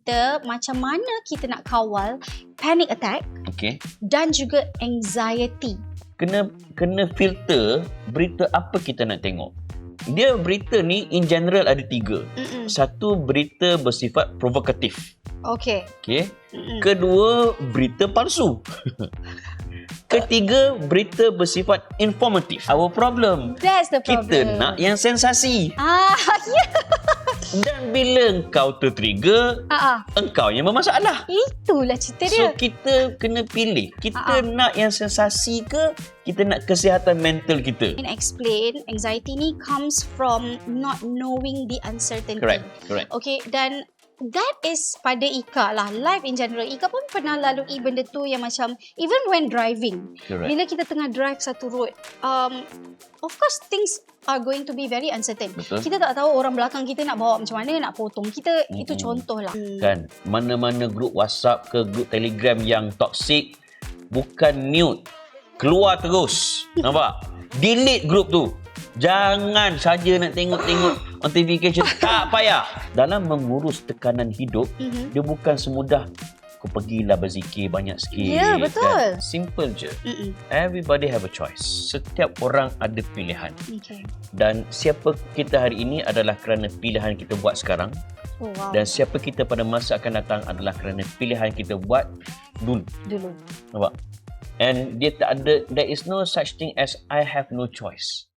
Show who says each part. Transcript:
Speaker 1: kita macam mana kita nak kawal panic attack
Speaker 2: Okay.
Speaker 1: dan juga anxiety.
Speaker 2: Kena filter berita apa kita nak tengok. Dia berita ni in general ada 3. Satu, berita bersifat provokatif.
Speaker 1: Okay.
Speaker 2: Okay. Kedua, berita palsu. Ketiga, berita bersifat informatif. Our problem,
Speaker 1: That's the problem.
Speaker 2: kita nak yang sensasi.
Speaker 1: Ya.
Speaker 2: Dan bila engkau tertrigger, engkau yang bermasalah.
Speaker 1: Itulah cerita
Speaker 2: So
Speaker 1: dia.
Speaker 2: kita kena pilih. Kita nak yang sensasi ke, kita nak kesihatan mental kita.
Speaker 1: And explain, anxiety ni comes from not knowing the uncertainty.
Speaker 2: Correct.
Speaker 1: Okay, dan that is pada Ika lah. Life in general. Ika pun pernah lalui benda tu yang macam, even when driving.
Speaker 2: Correct.
Speaker 1: Bila kita tengah drive satu road, of course things are going to be very uncertain.
Speaker 2: Betul.
Speaker 1: Kita tak tahu orang belakang kita nak bawa macam mana, nak potong kita. Itu contoh lah.
Speaker 2: Kan, mana-mana grup WhatsApp ke grup Telegram yang toxic, bukan mute, keluar terus. Nampak? Delete grup tu. Jangan saja nak tengok-tengok notification. Tak payah. Dalam mengurus tekanan hidup, dia bukan semudah kau pergilah berzikir banyak sikit.
Speaker 1: Ya, betul.
Speaker 2: Kan? Simple je. Everybody have a choice. Setiap orang ada pilihan.
Speaker 1: Okay.
Speaker 2: Dan siapa kita hari ini adalah kerana pilihan kita buat sekarang.
Speaker 1: Oh, wow.
Speaker 2: Dan siapa kita pada masa akan datang adalah kerana pilihan kita buat dulu. Nampak? And dia tak ada, there is no such thing as I have no choice.